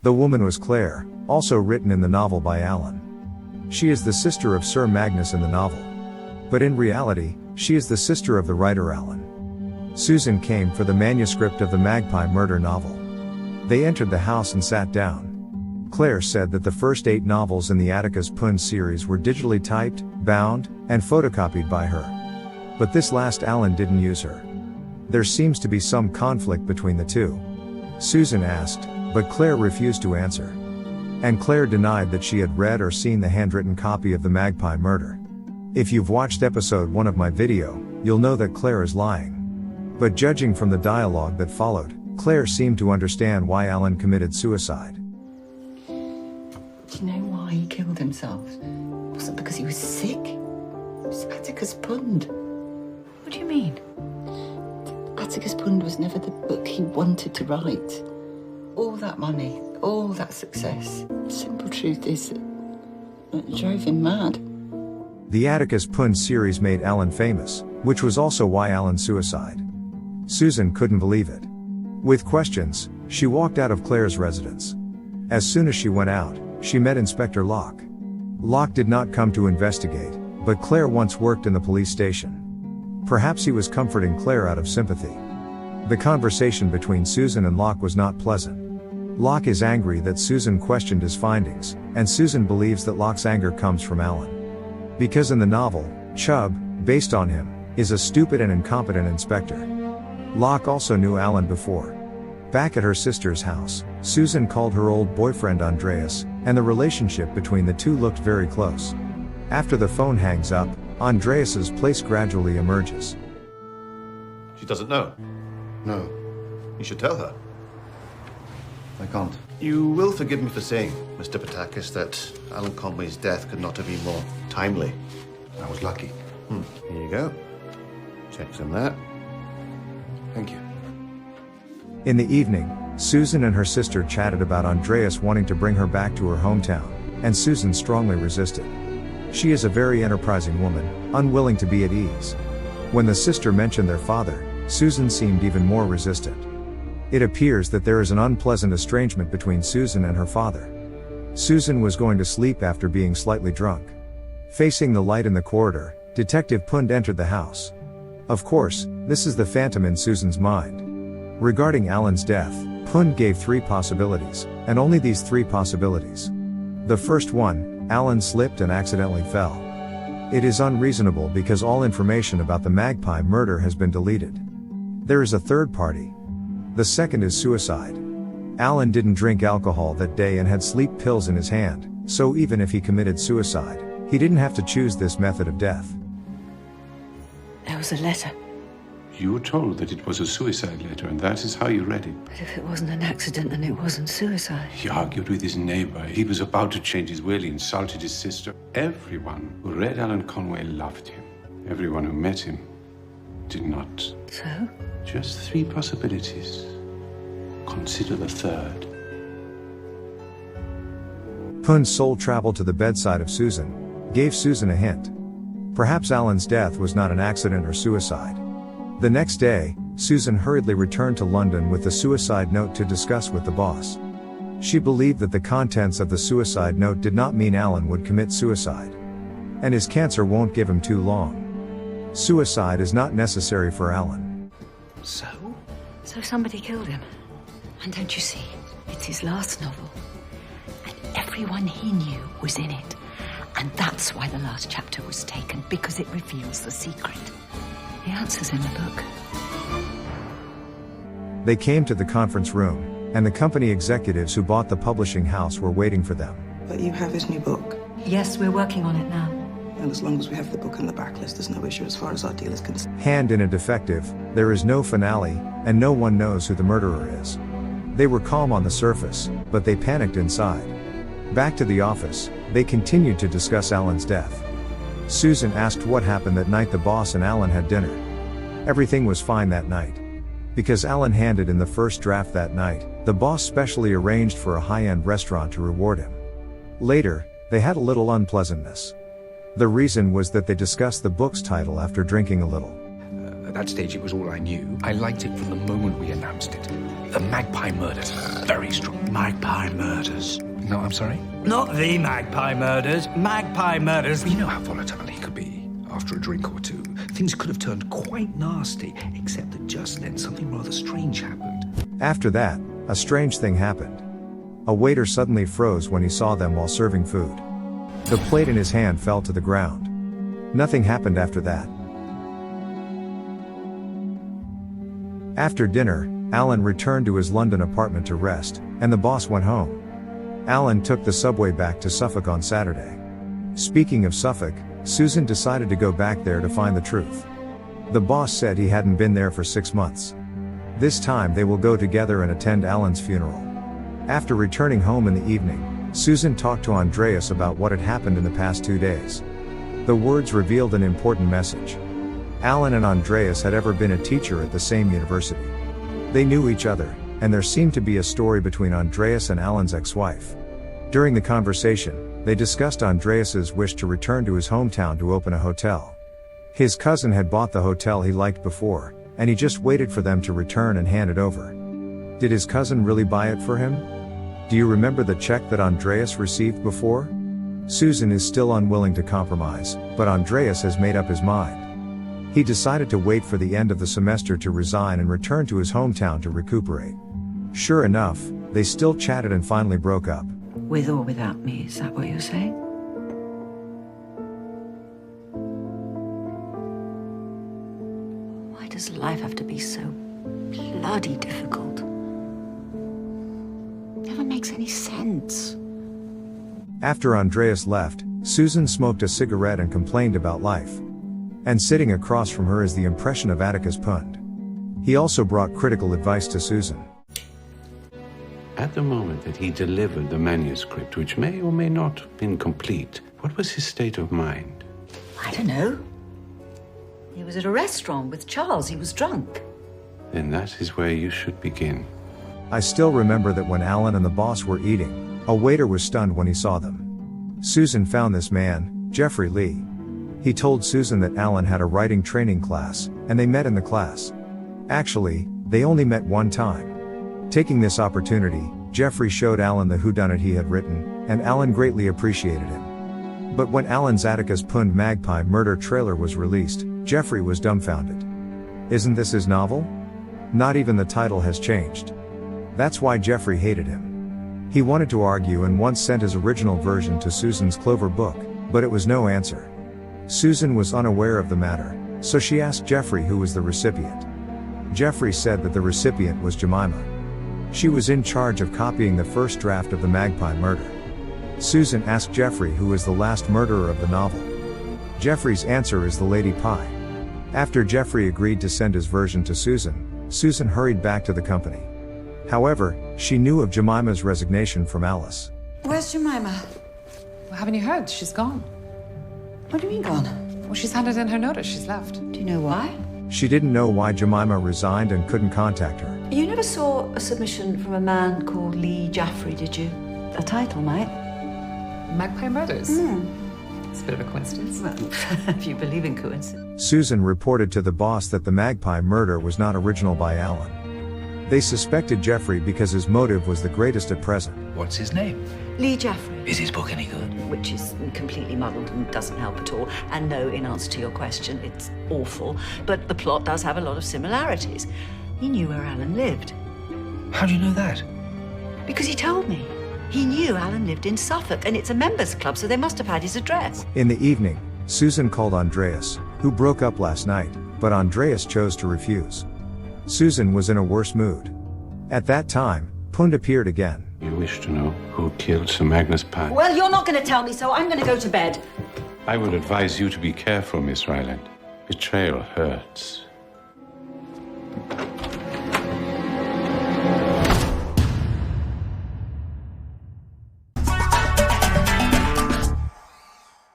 The woman was Claire, also written in the novel by Alan. She is the sister of Sir Magnus in the novel. But in reality, she is the sister of the writer Alan. Susan came for the manuscript of the Magpie murder novel. They entered the house and sat down. Claire said that the first 8 novels in the Atticus Pünd series were digitally typed, bound, and photocopied by her. But this last Alan didn't use her. There seems to be some conflict between the two. Susan asked, but Claire refused to answer. And Claire denied that she had read or seen the handwritten copy of the Magpie murder. If you've watched episode 1 of my video, you'll know that Claire is lying. But judging from the dialogue that followed, Claire seemed to understand why Alan committed suicide. Do you know why he killed himself? It wasn't because he was sick. It was Atticus Pünd. What do you mean? Atticus Pünd was never the book he wanted to write. All that money, all that success. The simple truth is that it drove him mad. The Atticus Pünd series made Alan famous, which was also why Alan's suicide. Susan couldn't believe it. With questions, she walked out of Claire's residence. As soon as she went out, she met Inspector Locke. Locke did not come to investigate, but Claire once worked in the police station. Perhaps he was comforting Claire out of sympathy. The conversation between Susan and Locke was not pleasant. Locke is angry that Susan questioned his findings, and Susan believes that Locke's anger comes from Alan. Because in the novel, Chubb, based on him, is a stupid and incompetent inspector. Locke also knew Alan before. Back at her sister's house, Susan called her old boyfriend Andreas, and the relationship between the two looked very close. After the phone hangs up, Andreas's place gradually emerges. She doesn't know? No, You should tell her. I can't. You will forgive me for saying, Mr. Patakis, that Alan Conway's death could not have been more timely. I was lucky. Here you go. Checks in that. Thank you. In the evening, Susan and her sister chatted about Andreas wanting to bring her back to her hometown, and Susan strongly resisted. She is a very enterprising woman, unwilling to be at ease. When the sister mentioned their father, Susan seemed even more resistant. It appears that there is an unpleasant estrangement between Susan and her father. Susan was going to sleep after being slightly drunk. Facing the light in the corridor, Detective Pünd entered the house. Of course, this is the phantom in Susan's mind. Regarding Alan's death, Pünd gave 3 possibilities, and only these 3 possibilities. The first one, Alan slipped and accidentally fell. It is unreasonable because all information about the Magpie murder has been deleted. There is a third party. The second is suicide. Alan didn't drink alcohol that day and had sleep pills in his hand, so even if he committed suicide, he didn't have to choose this method of death. There was a letter. You were told that it was a suicide letter, and that is how you read it. But if it wasn't an accident, then it wasn't suicide. He argued with his neighbor. He was about to change his will. He insulted his sister. Everyone who read Alan Conway loved him. Everyone who met him did not. So? Just 3 possibilities. Consider the third. Pünd's soul traveled to the bedside of Susan, gave Susan a hint. Perhaps Alan's death was not an accident or suicide. The next day, Susan hurriedly returned to London with the suicide note to discuss with the boss. She believed that the contents of the suicide note did not mean Alan would commit suicide. And his cancer won't give him too long. Suicide is not necessary for Alan. So? So somebody killed him. And don't you see, it's his last novel. And everyone he knew was in it. And that's why the last chapter was taken, because it reveals the secret. The answer's in the book. They came to the conference room, and the company executives who bought the publishing house were waiting for them. But you have his new book. Yes, we're working on it now. And as long as we have the book on the backlist, there's no issue as far as our deal is concerned. Hand in a defective, there is no finale, and no one knows who the murderer is. They were calm on the surface, but they panicked inside. Back to the office, they continued to discuss Alan's death. Susan asked what happened that night the boss and Alan had dinner. Everything was fine that night. Because Alan handed in the first draft that night, the boss specially arranged for a high-end restaurant to reward him. Later, they had a little unpleasantness. The reason was that they discussed the book's title after drinking a little. At that stage, it was all I knew. I liked it from the moment we announced it. The Magpie Murders. Very strong. Magpie Murders. No, I'm sorry? Not the Magpie Murders. Magpie Murders. You know how volatile he could be after a drink or two. Things could have turned quite nasty, except that just then something rather strange happened. After that, a strange thing happened. A waiter suddenly froze when he saw them while serving food. The plate in his hand fell to the ground. Nothing happened after that. After dinner, Alan returned to his London apartment to rest, and the boss went home. Alan took the subway back to Suffolk on Saturday. Speaking of Suffolk, Susan decided to go back there to find the truth. The boss said he hadn't been there for 6 months. This time they will go together and attend Alan's funeral. After returning home in the evening, Susan talked to Andreas about what had happened in the past 2 days. The words revealed an important message. Alan and Andreas had ever been a teacher at the same university. They knew each other, and there seemed to be a story between Andreas and Alan's ex-wife. During the conversation, they discussed Andreas's wish to return to his hometown to open a hotel. His cousin had bought the hotel he liked before, and he just waited for them to return and hand it over. Did his cousin really buy it for him? Do you remember the check that Andreas received before? Susan is still unwilling to compromise, but Andreas has made up his mind. He decided to wait for the end of the semester to resign and return to his hometown to recuperate. Sure enough, they still chatted and finally broke up. With or without me, is that what you're saying? Why does life have to be so bloody difficult? Never makes any sense. After Andreas left, Susan smoked a cigarette and complained about life. And sitting across from her is the impression of Atticus Pünd. He also brought critical advice to Susan. At the moment that he delivered the manuscript, which may or may not have been complete, what was his state of mind? I don't know. He was at a restaurant with Charles. He was drunk. Then that is where you should begin. I still remember that when Alan and the boss were eating, a waiter was stunned when he saw them. Susan found this man, Geoffrey Lee. He told Susan that Alan had a writing training class, and they met in the class. Actually, they only met one time. Taking this opportunity, Geoffrey showed Alan the whodunit he had written, and Alan greatly appreciated him. But when Alan's Atticus Pünd Magpie murder trailer was released, Geoffrey was dumbfounded. Isn't this his novel? Not even the title has changed. That's why Geoffrey hated him. He wanted to argue and once sent his original version to Susan's Clover book, but it was no answer. Susan was unaware of the matter, so she asked Geoffrey who was the recipient. Geoffrey said that the recipient was Jemima. She was in charge of copying the first draft of the Magpie murder. Susan asked Geoffrey who was the last murderer of the novel. Geoffrey's answer is the Lady Pie. After Geoffrey agreed to send his version to Susan, Susan hurried back to the company. However, she knew of Jemima's resignation from Alice. Where's Jemima? Well, haven't you heard? She's gone. What do you mean gone? Well, she's handed in her notice. She's left. Do you know why? She didn't know why Jemima resigned and couldn't contact her. You never saw a submission from a man called Lee Jaffrey, did you? A title, mate? Magpie Murders. It's a bit of a coincidence. Well, if you believe in coincidence. Susan reported to the boss that the Magpie murder was not original by Alan. They suspected Geoffrey because his motive was the greatest at present. What's his name? Lee Jaffrey. Is his book any good? Which is completely muddled and doesn't help at all. And no, in answer to your question, it's awful. But the plot does have a lot of similarities. He knew where Alan lived. How do you know that? Because he told me. He knew Alan lived in Suffolk, and it's a members' club, so they must have had his address. In the evening, Susan called Andreas, who broke up last night, but Andreas chose to refuse. Susan was in a worse mood. At that time, Pünd appeared again. You wish to know who killed Sir Magnus Pye? Well, you're not going to tell me, so I'm going to go to bed. I would advise you to be careful, Miss Ryeland. Betrayal hurts.